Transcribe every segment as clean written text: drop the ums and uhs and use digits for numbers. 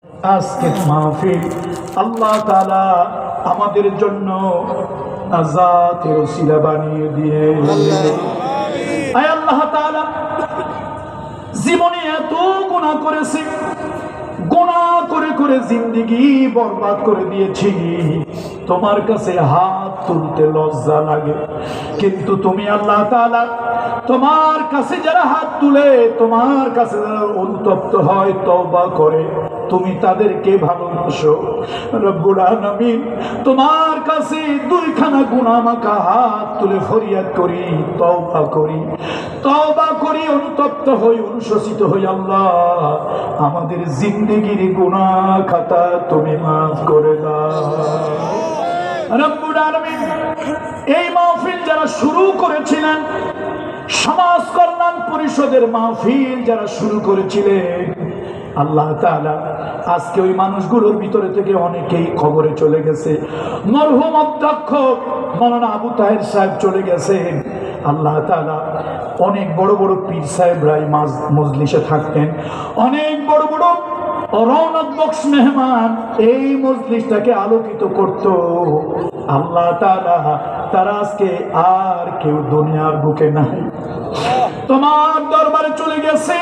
আজকে মাহফিল আল্লাহ তাআলা আমাদের জন্য নাজাতের ওসিলা বানিয়ে দিয়ে। আয় আল্লাহ তাআলা, জীবনে এত গুনাহ করেছি, গুনাহ করে করে জিন্দেগি বরবাদ করে দিয়েছি। তোমার কাছে হাত তুলতে লজ্জা লাগে, কিন্তু তুমি আল্লাহ তাআলা, তোমার কাছে যারা হাত তুলে, তোমার কাছে যারা অনুতপ্ত হয়, তওবা করে, তুমি তাদেরকে ভালোবাসো। রব্বুল আলামিন, তোমার কাছে দুইখানা গুনাহ মাখা হাত তুলে ফরিয়াদ করি, তওবা করি, অনুতপ্ত হই, অনুশোচিত হই। আল্লাহ, আমাদের জিন্দেগির গুনাহ খাতা তুমি মাফ করে দাও। রব্বুল আলামিন, এই মাহফিল যারা শুরু করেছিলেন, সমাজ কল্যাণ পরিষদের মাহফিল যারা শুরু করেছিলেন, আল্লাহ তাআলা আজকে ওই মানুষগুলোর ভিতরে থেকে অনেকেই খবরে চলে গেছে। মরহুম অধ্যক্ষ মাওলানা আবু তাহের সাহেব চলে গেছেন। আল্লাহ তাআলা অনেক বড় বড় পীর সাহেবরাই মজলিসে থাকতেন, অনেক বড় বড় রৌনক বক্স মেহমান এই মজলিসটাকে আলোকিত করত। আল্লাহ তাআলা, তারা আজকে আর কেউ দুনিয়ার বুকে নাই। তোমার দরবারে চলে গেছে,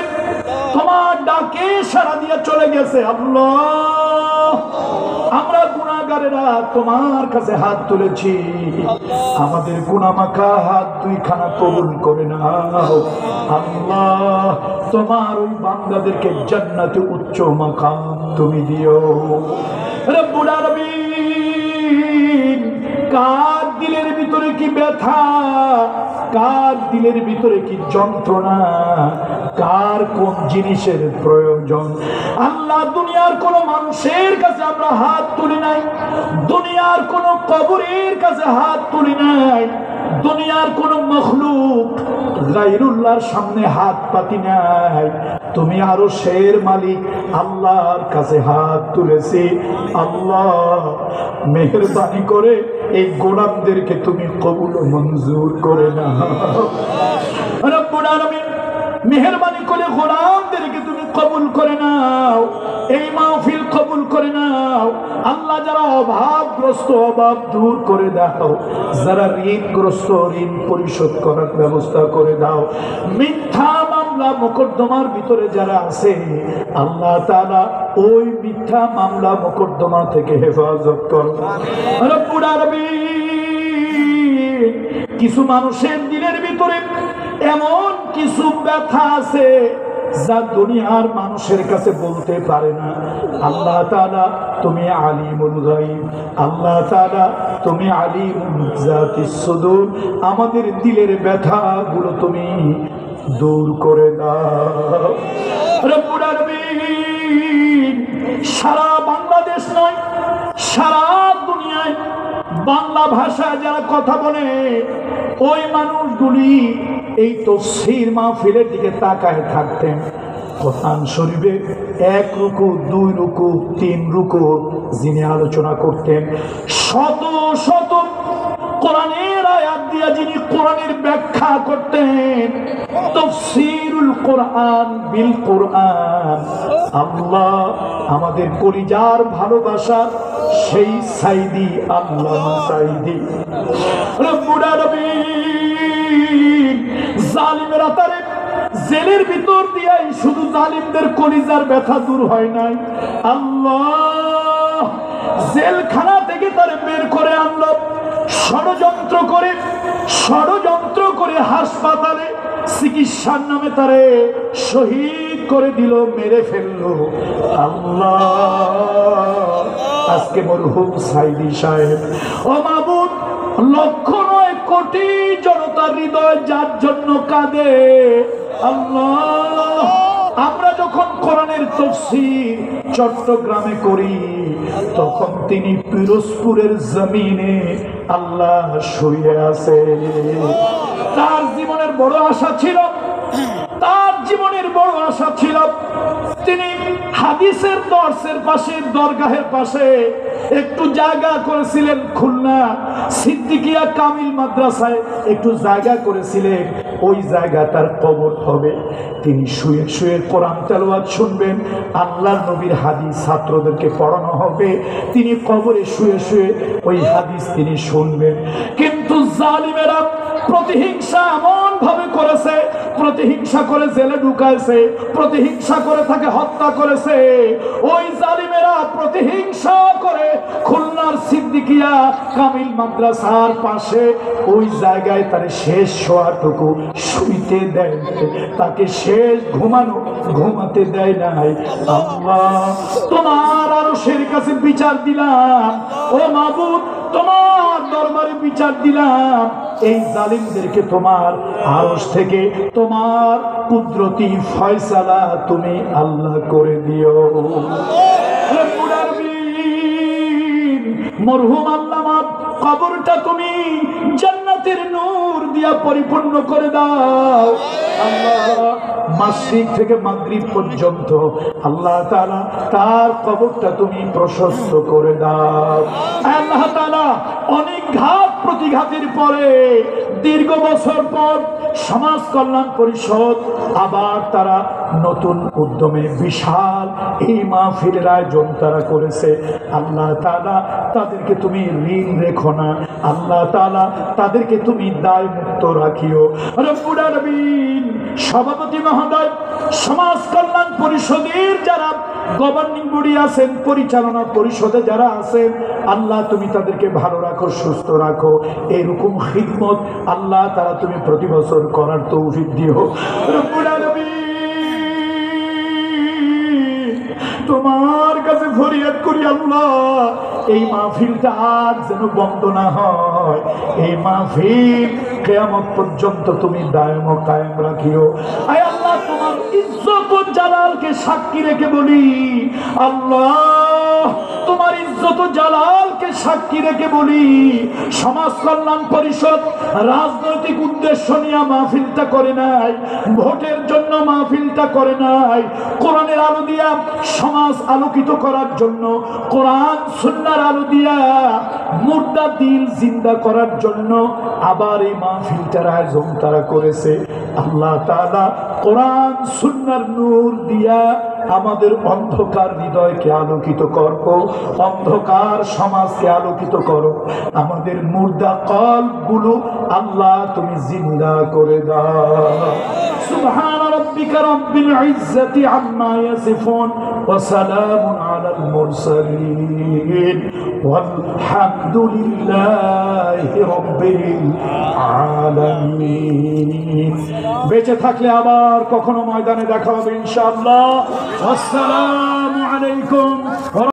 তোমার ডাকে সাড়া দিয়ে চলে গেছে। আল্লাহ, আমরা গুনাহগারেরা তোমার কাছে হাত তুলেছি, আমাদের গুনাহ মাখা হাত দুইখানা কবুল করে নাও। আল্লাহ, তোমার ওই বান্দাদেরকে জান্নাতে উচ্চ মাকাম তুমি দিও। রব্বুল আলামিন, কার দিলের ভিতরে কি ব্যথা, কার দিলের ভিতরে কি যন্ত্রণা, কার কোন জিনিসের প্রয়োজন, আল্লাহ দুনিয়ার কোন মানুষের কাছে আমরা হাত তুলি নাই, দুনিয়ার কোন কবরের কাছে হাত তুলি নাই, দুনিয়ার কোন মখলুক গায়রুল্লাহর সামনে হাত পাতি নাই। তুমি আরো শের মালিক আল্লাহর কাছে হাত তুলেছি। আল্লাহ, মেহেরবানি করে এই গোলামদেরকে তুমি কবুল ও মঞ্জুর করে নাও। রব্বুল আলামিন, মেহেরবানি করে গোলামদেরকে তুমি কবুল করে নাও, এই মাহফিল কবুল করে নাও। আল্লাহ, যারা অভাবগ্রস্ত, অভাব দূর করে দাও, যারা ঋণগ্রস্ত, ঋণ পরিশোধ করার ব্যবস্থা করে দাও। মিথ্যা মামলা মোকদ্দমার ভিতরে যারা আছে, আল্লাহ তাআলা ওই মিথ্যা মামলা মোকদ্দমা থেকে হেফাজত কর। রব্বুল আলামিন, কিছু মানুষের দিলের ভিতরে এমন কিছু ব্যথা আছে যা দুনিয়ার মানুষের কাছে বলতে পারে না। আল্লাহ তাআলা, তুমি আলিমুল গায়ব, আল্লাহ তাআলা তুমি আলিমুল যাতিস সুদূর, আমাদের দিলের ব্যথাগুলো তুমি দূর করে দাও। রব্বুল আলামিন, সারা বাংলাদেশ নয়, সারা দুনিয়ায় বাংলা ভাষায় যারা কথা বলে, ওই মানুষগুলি এই তাফসীর মাহফিলের দিকে তাকায় থাকতেন। কোরআন শরীফে 1 রুকু, 2 রুকু, 3 রুকু যিনি আলোচনা করতেন, শত শত কোরআনের আয়াত দিয়া যিনি কোরআনের ব্যাখ্যা করতেন, তাফসীরুল কোরআন বিল কোরআন। আল্লাহ, আমাদের কলিজার ভালোবাসা সেই সাইদি আল্লামা সাইদি। রব্বুল আলামিন, জালিমেরা তারে জেলের ভিতর দিয়াই শুধু জালিমদের কলিজার ব্যথা দূর হয় নাই। আল্লাহ, জেলখানা থেকে তারে বের করে আনলো, ষড়যন্ত্র করে হাসপাতালে চিকিৎসার নামে তারে শহীদ করে দিল, মেরে ফেললো। আল্লাহ, আজকে মরহুম সাইদি সাহেব, ও মাবুদ, লক্ষ নয় কোটি জনতার হৃদয় যার জন্য কাঁদে। আল্লাহ, আমরা যখন কোরআনের তাফসীর চট্টগ্রামে করি, তখন তিনি পিরোজপুরের জমিনে আল্লাহ শুয়ে আছে। তার জীবনের বড় আশা ছিল, তিনি হাদিসের দর্শের পাশে, দরগাহের পাশে একটু জায়গা করেছিলেন। খুলনা সিদ্দিকিয়া কামিল মাদ্রাসায় একটু জায়গা করেছিলেন। ওই জায়গা তার কবর হবে। তিনি শুয়ে শুয়ে কোরআন তেলাওয়াত শুনবেন, আল্লাহর নবীর হাদিস ছাত্রদেরকে পড়ানো হবে, তিনি কবরে শুয়ে শুয়ে ওই হাদিস তিনি শুনবেন। কিন্তু জালিমেরা প্রতিহিংসা এমন ভাবে করেছে, প্রতিহিংসা করে জেলে ঢুকাইছে, প্রতিহিংসা করে তাকে হত্যা করেছে। ওই জালিমেরা প্রতিহিংসা করে খুলনার সিদ্দিকিয়া কামিল মাদ্রাসার পাশে ওই জায়গায় তার শেষ শোয়াটুকু শুইতে দেয়, তাকে শেষ ঘুমাতে দেয় নাই। আল্লাহ, তোমার আরশের কাছে বিচার দিলাম, ও মাবুদ তোমার দরবারে বিচার দিলাম, এই জালিমদেরকে তোমার আরশ থেকে তোমার কুদরতি ফয়সালা তুমি আল্লাহ করে দিও। মরহুম আল্লামা কবরটা তুমি জান্নাতের নূর দিয়া পরিপূর্ণ করে দাও। আল্লাহ, মাসরিক থেকে মাগরিব পর্যন্ত আল্লাহ তাআলা তার কবরটা তুমি প্রশস্ত করে দাও। আল্লাহ তাআলা অনেক ঘাত প্রতিঘাতের পরে দীর্ঘ বছর পর সমাজ কল্যাণ পরিষদ আবার তারা নতুন উদ্যমে বিশাল এই মাহফিলের আয়োজন তারা করেছে। আল্লাহ তাআলা তাদেরকে তুমি ঋণ রেখো না, আল্লাহ তাআলা তাদেরকে তুমি দায় মুক্ত রাখিও। রব্বুল আলামিন, সভাপতি মহোদয়, সমাজ কল্যাণ পরিষদের যারা গভর্নিং বডি আছেন, পরিচালনা পরিষদে যারা আছেন, আল্লাহ তুমি তাদেরকে ভালো রাখো, সুস্থ রাখো। এরকম খিদমত আল্লাহ তাআলা তুমি প্রতি বছর করার তৌফিক দিও। রব্বুল আলামিন, তোমার কাছে ফরিয়াদ করি আল্লাহ, এই মাহফিলটা আর যেন বন্ধ না হয়। এই মাহফিল কিয়ামত পর্যন্ত তুমি দায়ম কায়েম রাখিও। আয় আল্লাহ, তোমার ইজ্জত ও জালালকে সাক্ষী রেখে বলি, আল্লাহ তোমার ইজ্জত ও জালালকে সাক্ষী রেখে বলি, সমাজ কল্যাণ পরিষদ রাজনৈতিক উদ্দেশ্য নিয়ে মাহফিলটা করে নাই, ভোটের জন্য মাহফিলটা করে নাই, কোরআনের আলো দিয়া সমাজ আলোকিত করার জন্য, কোরআন সুন্নাহর আলো দিয়া মুর্দা দিল জিন্দা করার জন্য আবার এই মাহফিলটার আয়োজন তারা করেছে। আল্লাহ তাআলা কোরআন সুন্নাহর নূর দিয়া আমাদের অন্ধকার হৃদয়কে আলোকিত করো, অন্ধকার সমাজকে আলোকিত করো, আমাদের মুর্দা কলবগুলো আল্লাহ তুমি জিন্দা করে দাও। সুবহান রাব্বিকা রাব্বিল ইজ্জাতি আম্মা ইয়াসিফুন ওয়া সালামুন আলাল মুরসালিন ওয়ালহামদুলিল্লাহি রাব্বিল আলামিন। বেঁচে থাকলে আবার কখনো ময়দানে দেখা হবে ইনশাআল্লাহ। আসসালামু আলাইকুম।